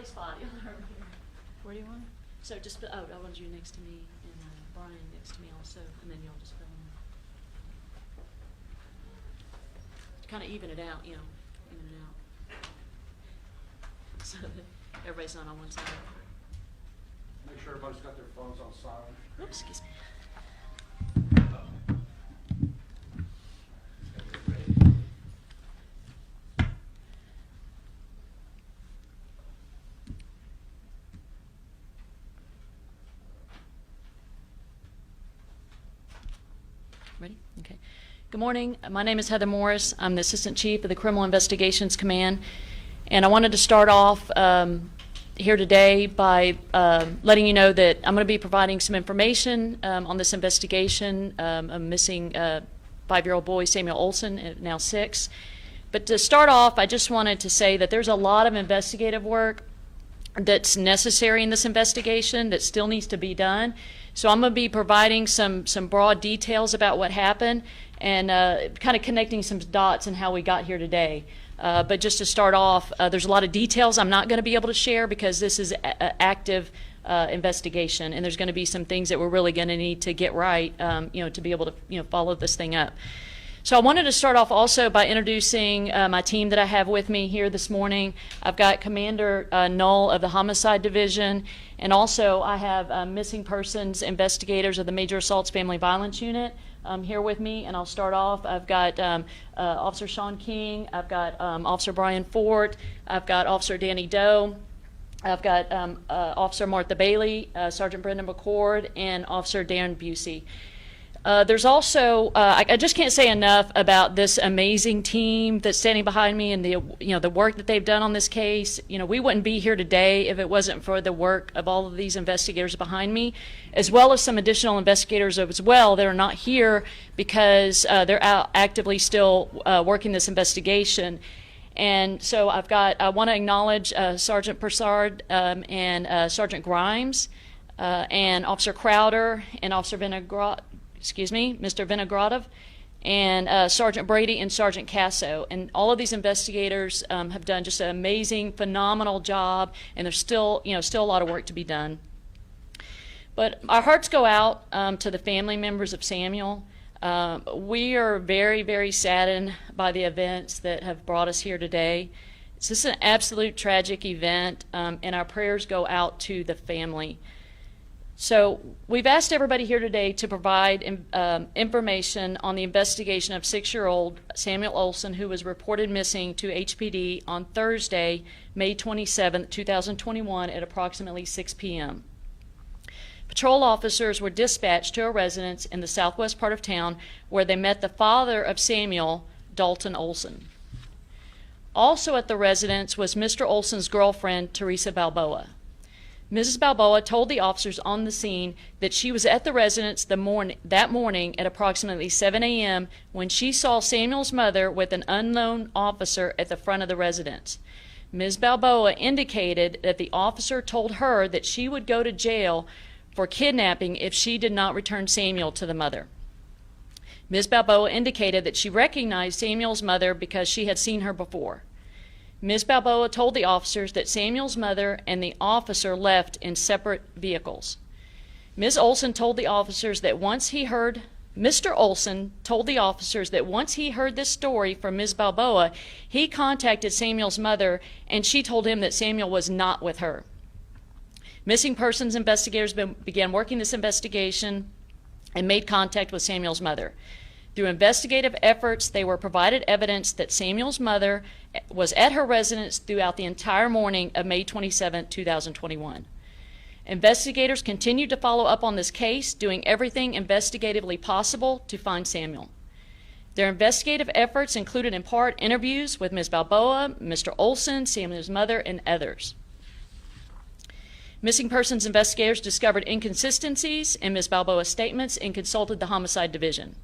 lovely spot. You'll never remember. Where do you want it? So just, I wanted you next to me and Brian next to me also, and then y'all just fill in. Kind of even it out, you know, even it out. So that everybody's not on one side. Make sure everybody's got their phones on silent. Oops, excuse me. Ready? Okay. Good morning. My name is Heather Morris. I'm the Assistant Chief of the Criminal Investigations Command. And I wanted to start off here today by letting you know that I'm going to be providing some information on this investigation of a missing 5-year-old boy, Samuel Olsen, now 6. But to start off, I just wanted to say that there's a lot of investigative work that's necessary in this investigation that still needs to be done. So I'm going to be providing some broad details about what happened and kind of connecting some dots in how we got here today. But just to start off, there's a lot of details I'm not going to be able to share because this is an active investigation, and there's going to be some things that we're really going to need to get right, to be able to, follow this thing up. So I wanted to start off also by introducing my team that I have with me here this morning. I've got Commander Null of the Homicide Division, and also I have missing persons investigators of the Major Assaults Family Violence Unit here with me. And I'll start off. I've got Officer Sean King, I've got Officer Brian Fort, I've got Officer Danny Doe, I've got Officer Martha Bailey, Sergeant Brendan McCord, and Officer Darren Busey. There's also, I just can't say enough about this amazing team that's standing behind me and the work that they've done on this case. We wouldn't be here today if it wasn't for the work of all of these investigators behind me, as well as some additional investigators as well that are not here because they're out actively still working this investigation. And so I want to acknowledge Sergeant Persard and Sergeant Grimes and Officer Crowder and Officer Mr. Vinogradov, and Sergeant Brady and Sergeant Casso. And all of these investigators have done just an amazing, phenomenal job, and there's still a lot of work to be done. But our hearts go out to the family members of Samuel. We are very, very saddened by the events that have brought us here today. It's just an absolute tragic event, and our prayers go out to the family. So we've asked everybody here today to provide information on the investigation of 6-year-old Samuel Olsen, who was reported missing to HPD on Thursday, May 27, 2021 at approximately 6 p.m. Patrol officers were dispatched to a residence in the southwest part of town where they met the father of Samuel, Dalton Olsen. Also at the residence was Mr. Olsen's girlfriend, Teresa Balboa. Mrs. Balboa told the officers on the scene that she was at the residence that morning at approximately 7 a.m. when she saw Samuel's mother with an unknown officer at the front of the residence. Ms. Balboa indicated that the officer told her that she would go to jail for kidnapping if she did not return Samuel to the mother. Ms. Balboa indicated that she recognized Samuel's mother because she had seen her before. Ms. Balboa told the officers that Samuel's mother and the officer left in separate vehicles. Mr. Olsen told the officers that once he heard this story from Ms. Balboa, he contacted Samuel's mother, and she told him that Samuel was not with her. Missing persons investigators began working this investigation and made contact with Samuel's mother. Through investigative efforts, they were provided evidence that Samuel's mother was at her residence throughout the entire morning of May 27, 2021. Investigators continued to follow up on this case, doing everything investigatively possible to find Samuel. Their investigative efforts included in part interviews with Ms. Balboa, Mr. Olsen, Samuel's mother, and others. Missing persons investigators discovered inconsistencies in Ms. Balboa's statements and consulted the Homicide Division.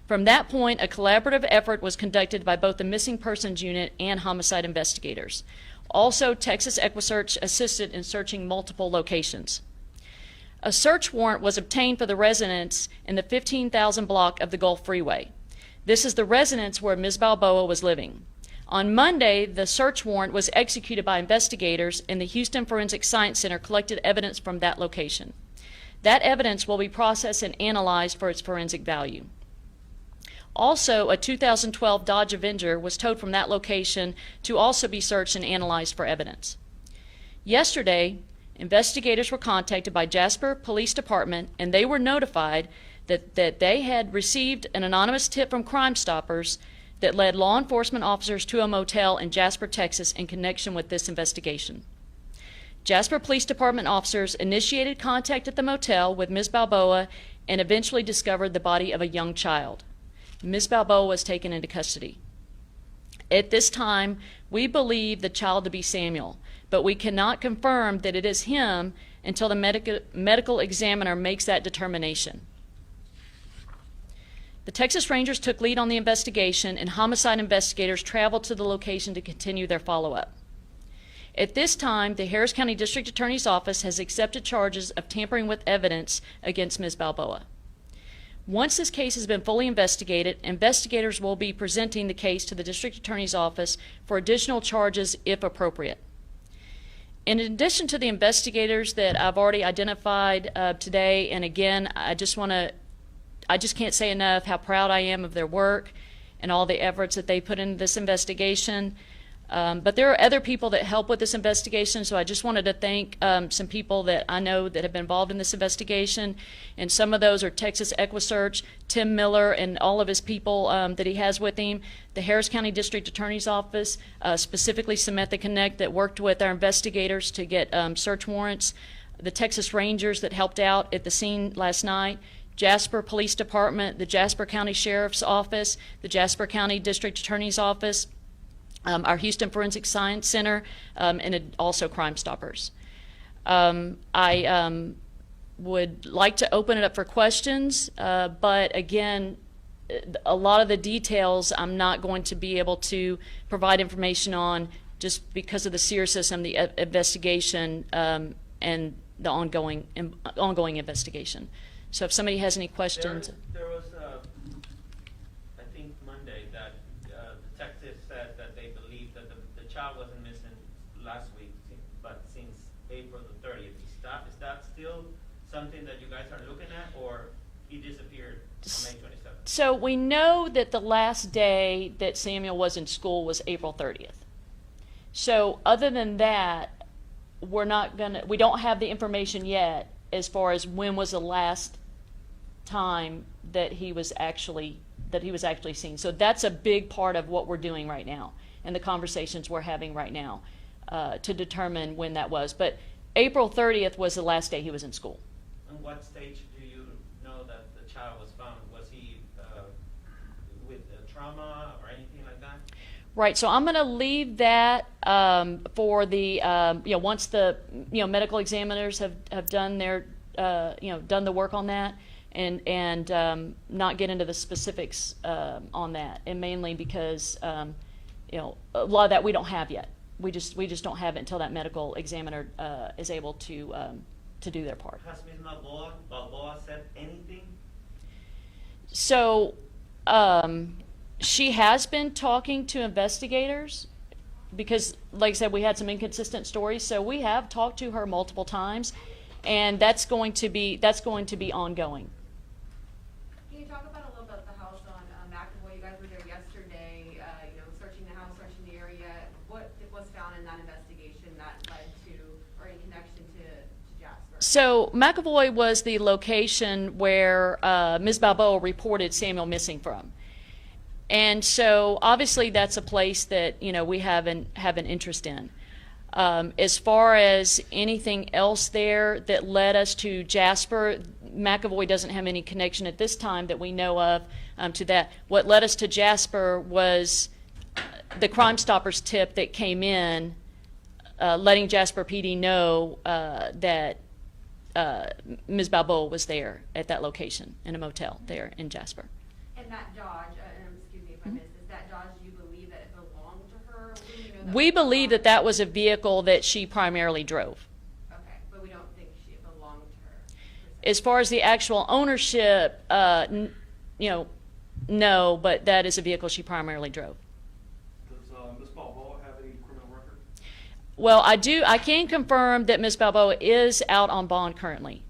From that point, a collaborative effort was conducted by both the Missing Persons Unit and homicide investigators. Also, Texas EquiSearch assisted in searching multiple locations. A search warrant was obtained for the residence in the 15,000 block of the Gulf Freeway. This is the residence where Ms. Balboa was living. On Monday, the search warrant was executed by investigators, and the Houston Forensic Science Center collected evidence from that location. That evidence will be processed and analyzed for its forensic value. Also, a 2012 Dodge Avenger was towed from that location to also be searched and analyzed for evidence. Yesterday, investigators were contacted by Jasper Police Department, and they were notified that they had received an anonymous tip from Crime Stoppers that led law enforcement officers to a motel in Jasper, Texas in connection with this investigation. Jasper Police Department officers initiated contact at the motel with Ms. Balboa and eventually discovered the body of a young child. Ms. Balboa was taken into custody. At this time, we believe the child to be Samuel, but we cannot confirm that it is him until the medical examiner makes that determination. The Texas Rangers took lead on the investigation, and homicide investigators traveled to the location to continue their follow-up. At this time, the Harris County District Attorney's Office has accepted charges of tampering with evidence against Ms. Balboa. Once this case has been fully investigated, investigators will be presenting the case to the District Attorney's Office for additional charges if appropriate. In addition to the investigators that I've already identified today, and again, I just can't say enough how proud I am of their work and all the efforts that they put into this investigation. But there are other people that help with this investigation, so I just wanted to thank some people that I know that have been involved in this investigation, and some of those are Texas EquiSearch, Tim Miller, and all of his people that he has with him, the Harris County District Attorney's Office, specifically Samantha Connect that worked with our investigators to get search warrants, the Texas Rangers that helped out at the scene last night, Jasper Police Department, the Jasper County Sheriff's Office, the Jasper County District Attorney's Office, our Houston Forensic Science Center, and also Crime Stoppers. I would like to open it up for questions, but again, a lot of the details I'm not going to be able to provide information on just because of the seriousness of the investigation and the ongoing investigation. So if somebody has any questions. There was, I think Monday, that detectives said that they believe that the child wasn't missing last week, but since April the 30th. Is that still something that you guys are looking at, or he disappeared on May 27th? So we know that the last day that Samuel was in school was April 30th. So other than that, we don't have the information yet as far as when was the last time that he was actually seen. So that's a big part of what we're doing right now and the conversations we're having right now to determine when that was. But April 30th was the last day he was in school. And what stage do you know that the child was found? Was he with trauma or anything like that? Right, so I'm going to leave that for the once the medical examiners have done their done the work on that, and not get into the specifics on that, and mainly because a lot of that we don't have yet. We just don't have it until that medical examiner is able to do their part. Has Ms. Balboa said anything? So she has been talking to investigators because, like I said, we had some inconsistent stories. So we have talked to her multiple times, and that's going to be ongoing. Can you talk about a little bit about the house on McAvoy? You guys were there yesterday, searching the house, searching the area. What was found in that investigation that led to, or in connection to Jasper? So McAvoy was the location where Ms. Balboa reported Samuel missing from. And so obviously that's a place that we have an interest in. As far as anything else there that led us to Jasper, McAvoy doesn't have any connection at this time that we know of to that. What led us to Jasper was the Crime Stoppers tip that came in, letting Jasper PD know that Ms. Balboa was there at that location in a motel there in Jasper. And that Dodge, excuse me if I missed this, that Dodge, do you believe that it belonged to her? We believe that was a vehicle that she primarily drove. Okay, but we don't think it belonged to her. As far as the actual ownership, no, but that is a vehicle she primarily drove. Does Ms. Well, I can confirm that Ms. Balboa is out on bond currently.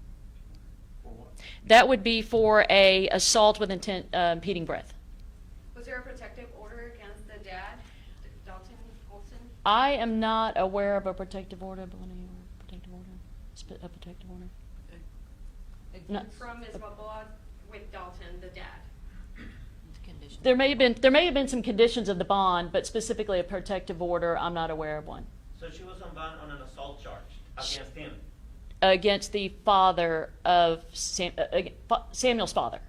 For what? That would be for a assault with intent impeding breath. Was there a protective order against the dad, Dalton Olsen? I am not aware of a protective order. A protective order. No. From Ms. Balboa with Dalton, the dad. There may have been some conditions of the bond, but specifically a protective order, I'm not aware of one. So she was on bond on an assault charge against him. Against the father of Samuel's father.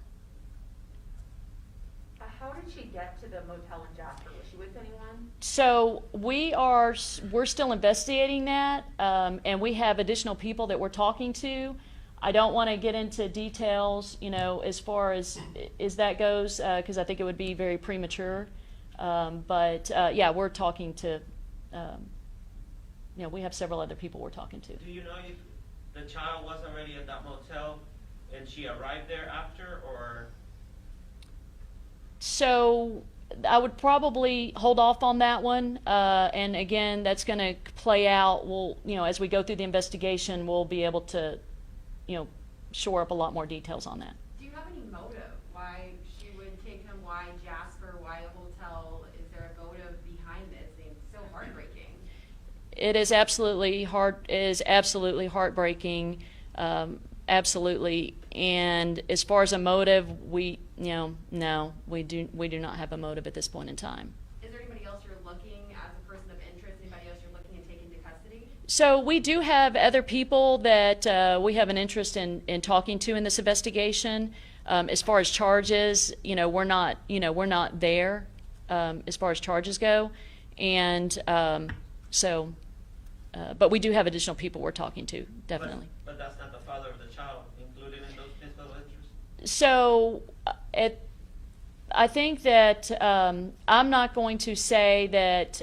How did she get to the motel in Jasper? Was she with anyone? So we're still investigating that, and we have additional people that we're talking to. I don't want to get into details, as far as that goes, because I think it would be very premature. But yeah, we're talking to, we have several other people we're talking to. Do you know if the child was already at that motel and she arrived there after, or? So I would probably hold off on that one. And again, that's going to play out. We'll, as we go through the investigation, we'll be able to, shore up a lot more details on that. Do you have any motive why she would take him? Why Jasper? Why a hotel? Is there a motive behind this? It's so heartbreaking. It is absolutely heartbreaking. Absolutely. And as far as a motive, we do not have a motive at this point in time. Is there anybody else you're looking as a person of interest? Anybody else you're looking to take into custody? So we do have other people that we have an interest in talking to in this investigation. As far as charges, we're not there as far as charges go, and but we do have additional people we're talking to, definitely. But that's not the father of the child included in those principal interests? So I think that I'm not going to say that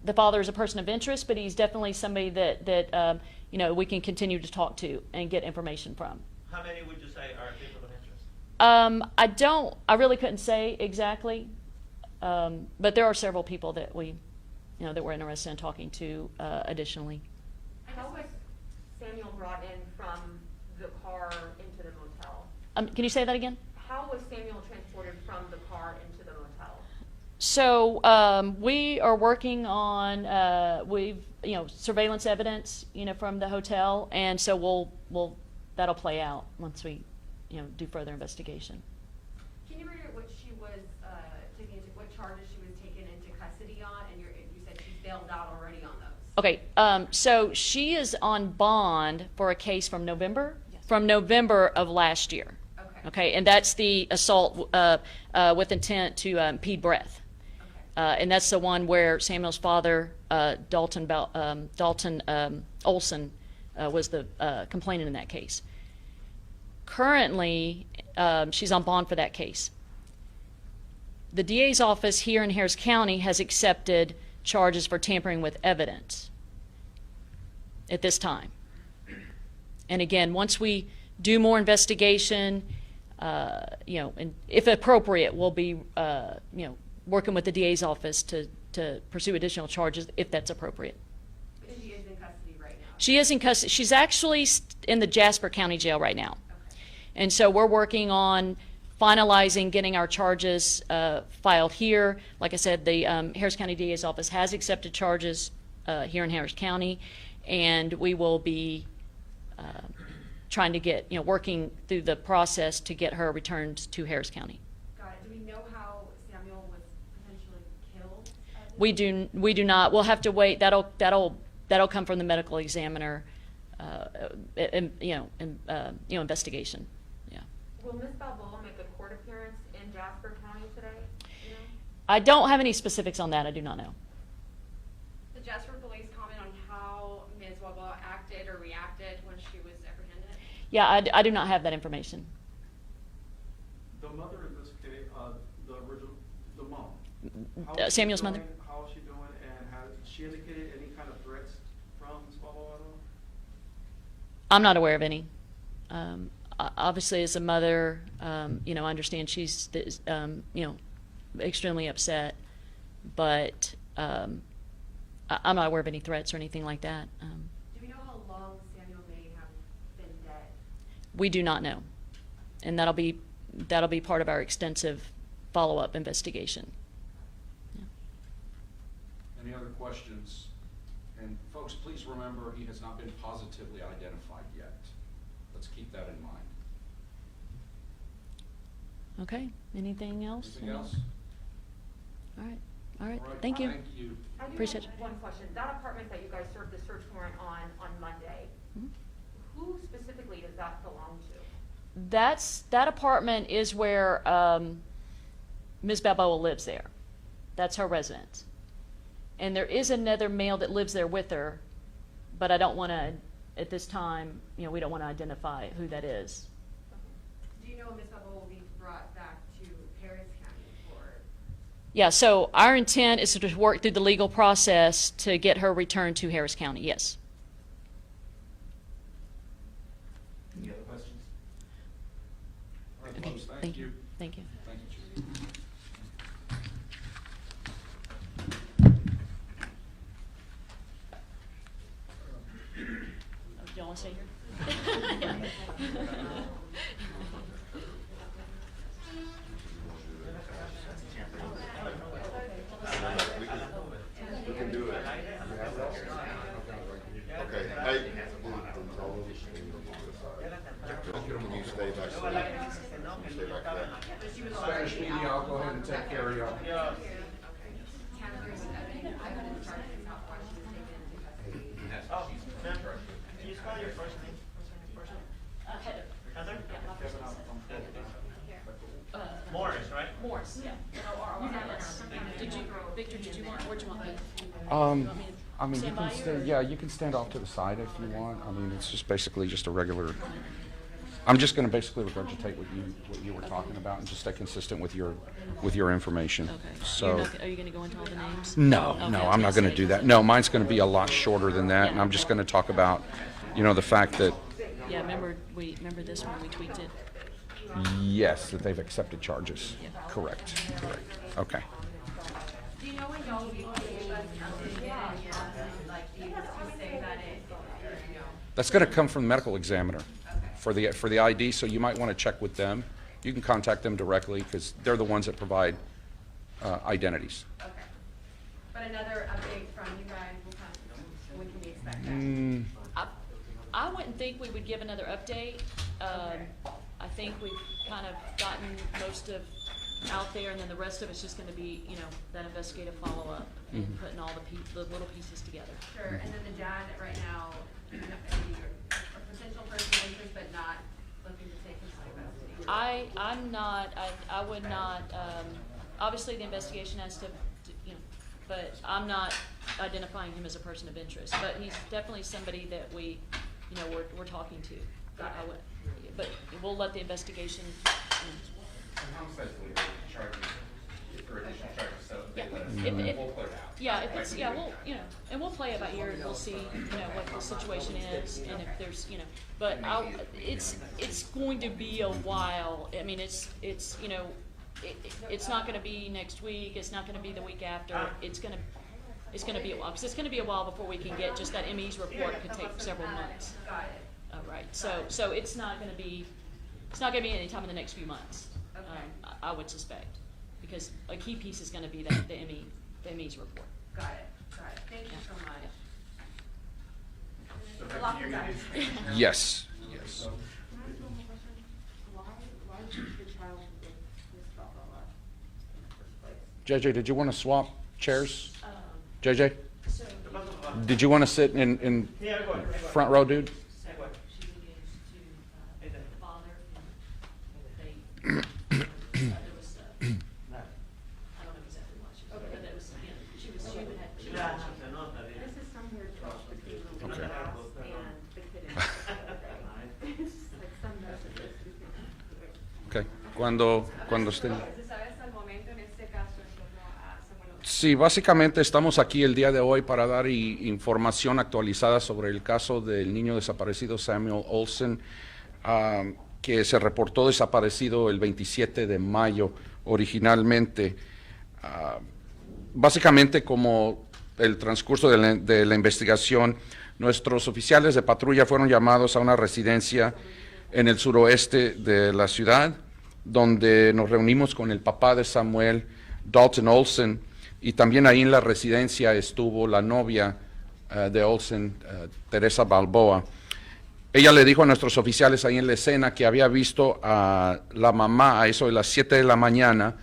the father is a person of interest, but he's definitely somebody that we can continue to talk to and get information from. How many would you say are people of interest? I really couldn't say exactly, but there are several people that that we're interested in talking to additionally. How was Samuel brought in from the car into the motel? Can you say that again? How was Samuel transported from the car into the motel? So we are working on surveillance evidence from the hotel, and so that'll play out once we do further investigation. Can you reiterate what she was what charges she was taken into custody on? And you said she's bailed out already on those. Okay, so she is on bond for a case from November of last year. Okay, and that's the assault with intent to impede breath. Okay. And that's the one where Samuel's father, Dalton Olsen, was the complainant in that case. Currently, she's on bond for that case. The DA's office here in Harris County has accepted charges for tampering with evidence at this time. And again, once we do more investigation, and if appropriate, we'll be, working with the DA's office to pursue additional charges if that's appropriate. And she is in custody right now. She is in custody. She's actually in the Jasper County Jail right now. Okay. And so we're working on finalizing getting our charges filed here. Like I said, the Harris County DA's office has accepted charges here in Harris County, and we will be trying to get, working through the process to get her returned to Harris County. Got it. Do we know how Samuel was potentially killed? We do not. We'll have to wait. That'll come from the medical examiner, investigation. Yeah. Will Ms. Balboa make a court appearance in Jasper County today? You know? I don't have any specifics on that. I do not know. Did Jasper police comment on how Ms. Balboa acted or reacted when she was apprehended? Yeah, I do not have that information. The mother in this case, the mom. How is she Samuel's doing? mother? How is she doing, and has she indicated any kind of threats from Ms. Balboa at all? I'm not aware of any. Obviously, as a mother, I understand she's, extremely upset, but, I'm not aware of any threats or anything like that. Do we know how long Samuel may have been dead? We do not know, and that'll be part of our extensive follow-up investigation. Yeah. Any other questions? And folks, please remember, he has not been positively identified yet. Let's keep that in mind. Okay, anything else? Anything else? All right, all right, All right, thank you. Thank you. I do Appreciate have it. one question. That apartment that you guys served the search warrant on Monday, Mhm. who specifically does that belong to? That apartment is where Ms. Balboa lives there. That's her residence. And there is another male that lives there with her, but I don't want to, at this time, we don't want to identify who that is. Do you know when Ms. Balboa will be brought back to Harris County for? Yeah, so our intent is to work through the legal process to get her returned to Harris County, yes. Any other questions? All right, Okay, folks, thank you. Thank you, Chief. Do you want to stay here? We can do it. Okay, hey. Can you stay back there? Can you stay back there? Spanish media, I'll go ahead and take care of you. Canterbury's evidence charges how far she was taken into custody. Oh, ma'am, can you spell your first name? Heather. Heather? Yeah, my first name is Morris, right? Morris, yeah. O-R-R-I-S. Victor, did you want, where'd you want me? I mean, you Stand by can you, stay, or- yeah, you can stand off to the side if you want. I mean, it's just basically just a regular, I'm just gonna basically regurgitate what you were talking about and just stay consistent with your information. Okay. So, Are you going to go into all the names? no, Okay, no, I was I'm not gonna say, do that. No, mine's gonna be a lot shorter than that, and I'm just gonna talk about, the fact that, Yeah, remember this one, we tweaked it? yes, that they've accepted charges. Yeah. Correct. Okay. Do you know when y'all will be able to give us updated, like, do you say that it, That's gonna come from the medical examiner for the ID, so you might wanna check with them. You can contact them directly, because they're the ones that provide identities. okay. But another update from you guys will come, when can we expect that? Mm, I wouldn't think we would give another update. I think we've kind of gotten most of out there, and then the rest of it's just gonna be, that investigative follow-up and putting all the little pieces together. Sure, and then the dad right now, a potential person of interest, but not looking to take his custody. I would not, obviously the investigation has to, but I'm not identifying him as a person of interest. But he's definitely somebody that we're talking to. But we'll let the investigation. Hypothetically, charges, for additional charges, so Yeah, they let us if- know, if- we'll put it out. Yeah, if it's, we'll, and we'll play it by ear and we'll see, what the situation is and if there's, but it's going to be a while. I mean, it's not gonna be next week, it's not gonna be the week after, it's gonna be a while, because it's gonna be a while before we can get, just that ME's report could take several months. Got it. Right, so it's not gonna be any time in the next few months. Okay. I would suspect, because a key piece is gonna be the ME's report. Got it. Thank you so much. So Good luck with that. yes, yes. Why did the child with Miss Balboa in the first place? JJ, did you want to swap chairs? Um, JJ, So, did you want to sit in Yeah, go ahead. front row, dude? she's engaged to the father, and there was, I don't know exactly why she was, but there was, she Ya, had. se nota, bien. This is somewhere between the Okay. house and the kid in the other day. It's like some messages. Okay, cuando estén. ¿Se sabe hasta el momento en este caso en torno a Samuel Olsen? Sí, básicamente estamos aquí el día de hoy para dar información actualizada sobre el caso del niño desaparecido Samuel Olsen, que se reportó desaparecido el 27 de mayo originalmente. Básicamente, como el transcurso de la investigación, nuestros oficiales de patrulla fueron llamados a una residencia en el suroeste de la ciudad, donde nos reunimos con el papá de Samuel, Dalton Olsen, y también ahí en la residencia estuvo la novia de Olsen, Teresa Balboa. Ella le dijo a nuestros oficiales ahí en la escena que había visto a la mamá a eso de las 7 de la mañana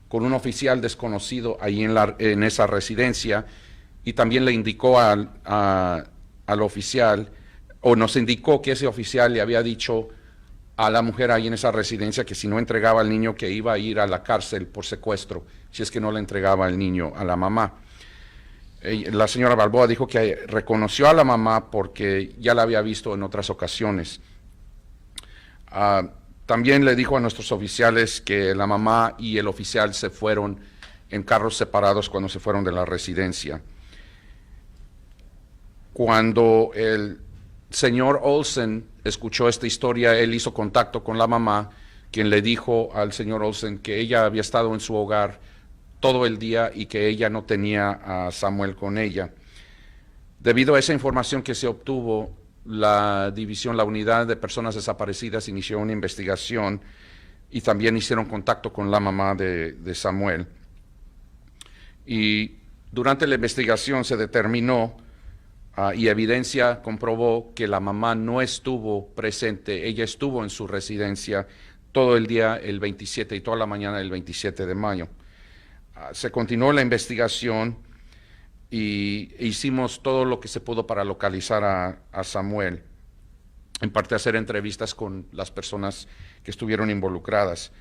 con un oficial desconocido ahí en esa residencia, y también le indicó al oficial, o nos indicó que ese oficial le había dicho a la mujer ahí en esa residencia que si no entregaba al niño que iba a ir a la cárcel por secuestro, si es que no le entregaba el niño a la mamá. La señora Balboa dijo que reconoció a la mamá porque ya la había visto en otras ocasiones. También le dijo a nuestros oficiales que la mamá y el oficial se fueron en carros separados cuando se fueron de la residencia. Cuando el señor Olsen escuchó esta historia, él hizo contacto con la mamá, quien le dijo al señor Olsen que ella había estado en su hogar todo el día y que ella no tenía a Samuel con ella. Debido a esa información que se obtuvo, la unidad de personas desaparecidas inició una investigación y también hicieron contacto con la mamá de Samuel. Y durante la investigación se determinó y evidencia comprobó que la mamá no estuvo presente, ella estuvo en su residencia todo el día el 27 y toda la mañana del 27 de mayo. Se continuó la investigación y hicimos todo lo que se pudo para localizar a Samuel, en parte hacer entrevistas con las personas que estuvieron involucradas.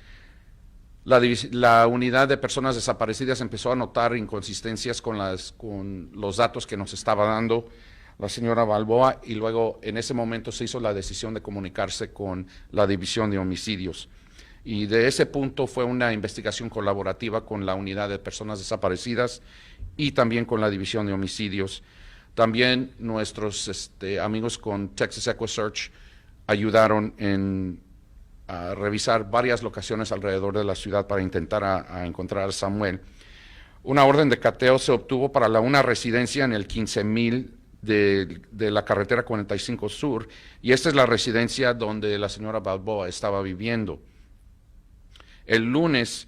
La unidad de personas desaparecidas empezó a notar inconsistencias con los datos que nos estaba dando la señora Balboa, y luego en ese momento se hizo la decisión de comunicarse con la división de homicidios. Y de ese punto fue una investigación colaborativa con la unidad de personas desaparecidas y también con la división de homicidios. También nuestros amigos con Texas Echo Search ayudaron a revisar varias locaciones alrededor de la ciudad para intentar a encontrar a Samuel. Una orden de cateo se obtuvo para una residencia en el 15,000 de la carretera 45 Sur, y esta es la residencia donde la señora Balboa estaba viviendo. El lunes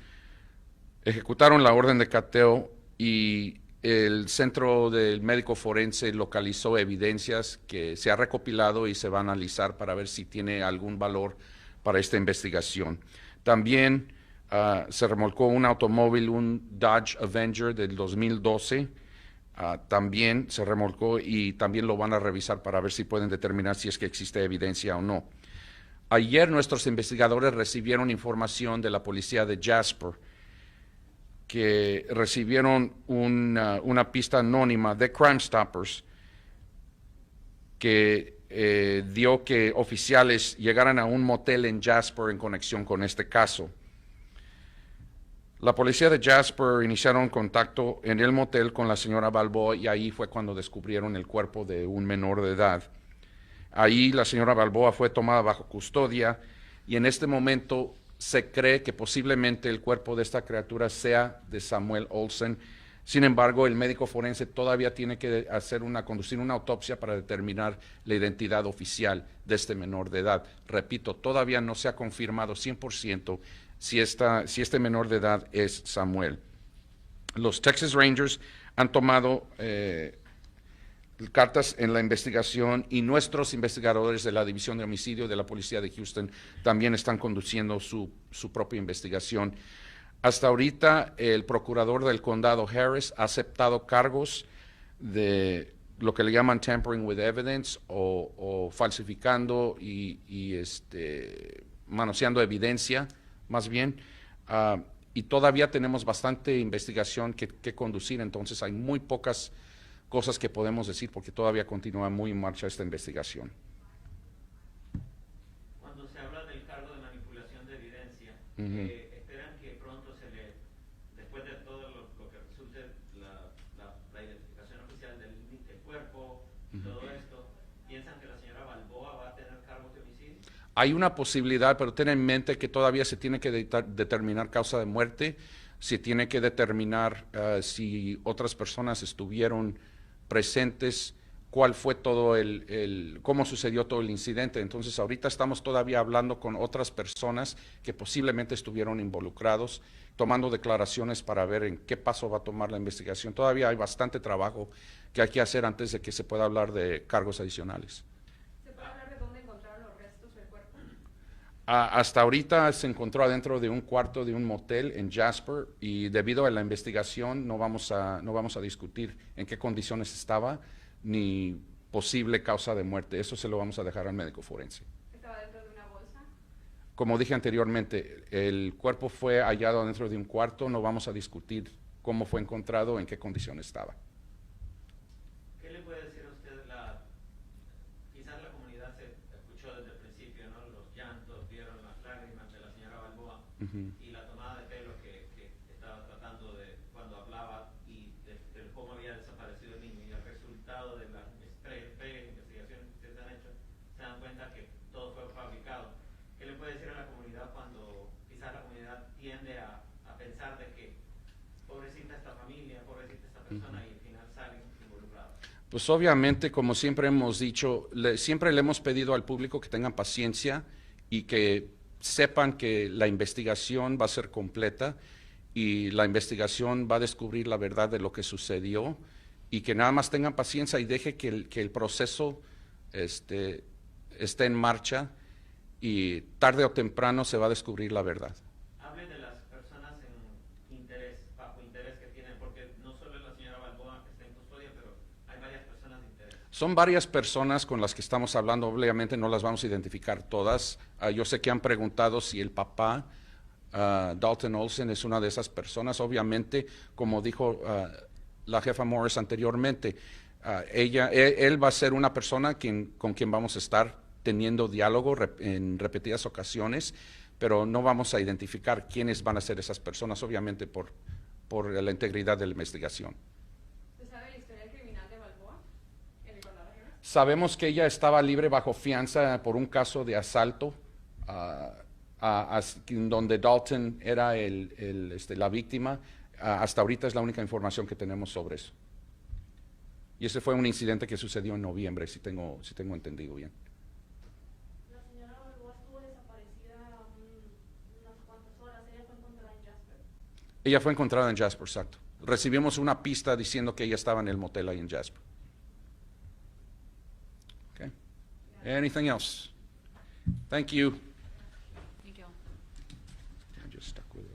ejecutaron la orden de cateo y el Centro del Médico Forense localizó evidencias que se ha recopilado y se va a analizar para ver si tiene algún valor para esta investigación. También se remolcó un automóvil, un Dodge Avenger del 2012, también se remolcó y también lo van a revisar para ver si pueden determinar si es que existe evidencia o no. Ayer nuestros investigadores recibieron información de la policía de Jasper, que recibieron una pista anónima de Crime Stoppers que dio que oficiales llegaran a un motel en Jasper en conexión con este caso. La policía de Jasper iniciaron contacto en el motel con la señora Balboa, y ahí fue cuando descubrieron el cuerpo de un menor de edad. Ahí la señora Balboa fue tomada bajo custodia, y en este momento se cree que posiblemente el cuerpo de esta criatura sea de Samuel Olsen. Sin embargo, el médico forense todavía tiene que conducir una autopsia para determinar la identidad oficial de este menor de edad. Repito, todavía no se ha confirmado 100% si este menor de edad es Samuel. Los Texas Rangers han tomado cartas en la investigación, y nuestros investigadores de la División de Homicidio de la Policía de Houston también están conduciendo su propia investigación. Hasta ahorita, el procurador del condado Harris ha aceptado cargos de lo que le llaman tampering with evidence o falsificando y manoseando evidencia, más bien, y todavía tenemos bastante investigación que conducir, entonces hay muy pocas cosas que podemos decir porque todavía continúa muy en marcha esta investigación. Cuando se habla del cargo de manipulación de evidencia, ¿esperan que pronto después de todo lo que resulte la identificación oficial del cuerpo y todo esto, piensan que la señora Balboa va a tener cargos de homicidio? Hay una posibilidad, pero ten en mente que todavía se tiene que determinar causa de muerte. Se tiene que determinar si otras personas estuvieron presentes, cuál fue todo cómo sucedió todo el incidente. Entonces, ahorita estamos todavía hablando con otras personas que posiblemente estuvieron involucrados, tomando declaraciones para ver en qué paso va a tomar la investigación. Todavía hay bastante trabajo que hay que hacer antes de que se pueda hablar de cargos adicionales. ¿Se puede hablar de dónde encontraron los restos del cuerpo? Hasta ahorita se encontró adentro de un cuarto de un motel en Jasper y debido a la investigación no vamos a discutir en qué condiciones estaba ni posible causa de muerte. Eso se lo vamos a dejar al médico forense. ¿Estaba dentro de una bolsa? Como dije anteriormente, el cuerpo fue hallado dentro de un cuarto, no vamos a discutir cómo fue encontrado, en qué condiciones estaba. ¿Qué le puede decir a usted quizás la comunidad se escuchó desde el principio, ¿no? Los llantos, vieron las lágrimas de la señora Balboa y la tomada de pelo que estaba tratando de cuando hablaba y de cómo había desaparecido el niño, y el resultado de las investigaciones que ustedes han hecho, se dan cuenta que todo fue fabricado. ¿Qué le puede decir a la comunidad cuando quizás la comunidad tiende a pensar de que pobrecita esta familia, pobrecita esta persona, y al final salen involucrados? Pues obviamente, como siempre hemos dicho, siempre le hemos pedido al público que tengan paciencia y que sepan que la investigación va a ser completa y la investigación va a descubrir la verdad de lo que sucedió, y que nada más tengan paciencia y deje que el proceso esté en marcha, y tarde o temprano se va a descubrir la verdad. Hable de las personas bajo interés que tienen, porque no solo es la señora Balboa que está en custodia, pero hay varias personas de interés. Son varias personas con las que estamos hablando, obviamente no las vamos a identificar todas. Yo sé que han preguntado si el papá, Dalton Olsen, es una de esas personas. Obviamente, como dijo la jefa Morris anteriormente, él va a ser una persona con quien vamos a estar teniendo diálogo en repetidas ocasiones, pero no vamos a identificar quiénes van a ser esas personas, obviamente por la integridad de la investigación. ¿Se sabe la historia criminal de Balboa en el condado de Harris? Sabemos que ella estaba libre bajo fianza por un caso de asalto, donde Dalton era la víctima. Hasta ahorita es la única información que tenemos sobre eso. Y ese fue un incidente que sucedió en noviembre, si tengo entendido bien. La señora Balboa estuvo desaparecida unas cuantas horas. Ella fue encontrada en Jasper. Ella fue encontrada en Jasper, exacto. Recibimos una pista diciendo que ella estaba en el motel ahí en Jasper. Okay. Anything else? Thank you. Thank you all. I just stuck with it.